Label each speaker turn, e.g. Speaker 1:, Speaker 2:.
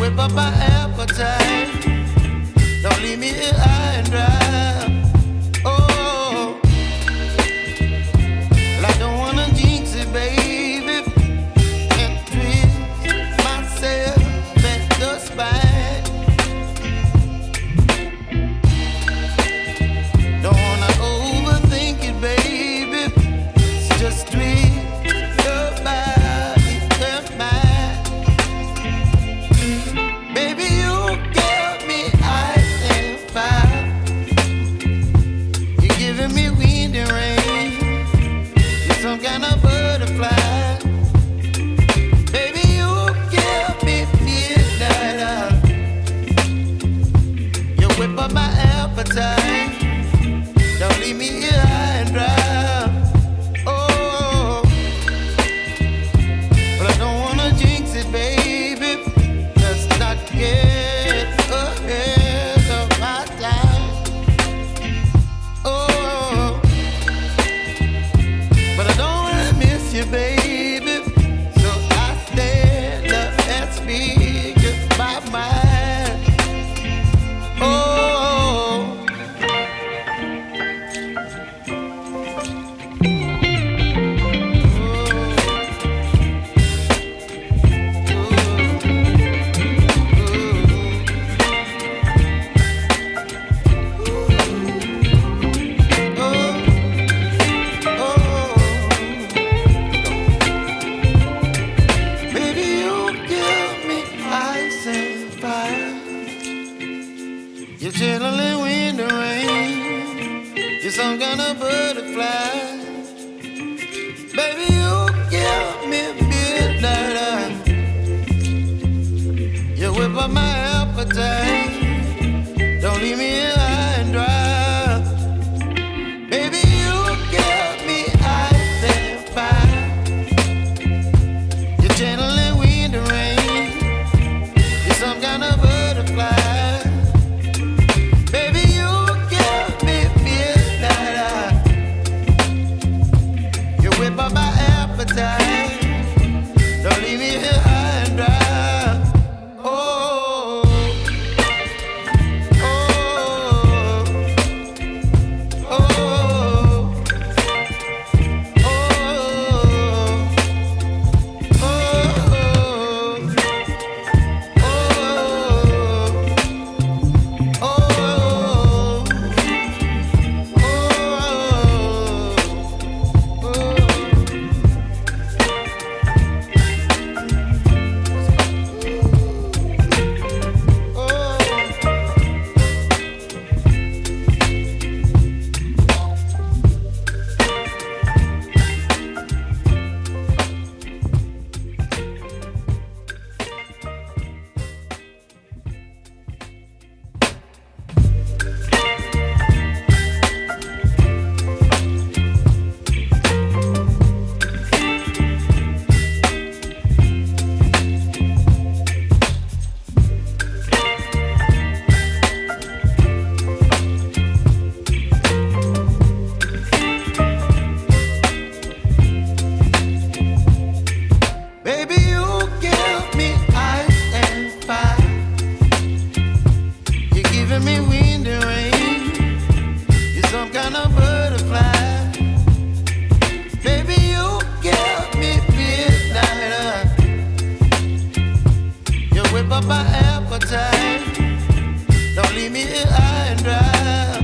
Speaker 1: whip up my appetite. Don't leave me here high and dry. Oh, well, I don't wanna jinx it, baby, and twist myself at the spine. Don't wanna overthink it, baby. It's just twist your body and mine. Baby, you give me ice and fire. You're giving me wind and rain. You're some kind of butterfly. Baby, you give me midnight. You whip up my appetite. Don't leave me here high and dry. Oh, but I don't wanna jinx it, baby. Let's not get ahead of my time. Oh, but I don't wanna miss you, baby. So I stand up and speak my mind. Oh. Baby, you give me ice and fire. You're chilling wind and rain. You're some kind of butterfly. Baby, you give me midnight. You whip up my appetite. Don't leave me here high and dry. Baby, you give me ice and fire. You're channeling wind and rain. You're some kind of butterfly. Baby, you give me midnight. You whip up my appetite. Don't leave me here high and dry. Oh, oh, oh, oh, baby, you give me ice and fire. You're giving me wind and rain. You're some kind of butterfly. Baby, you give me midnight. You whip up my appetite. Don't leave me here high and dry.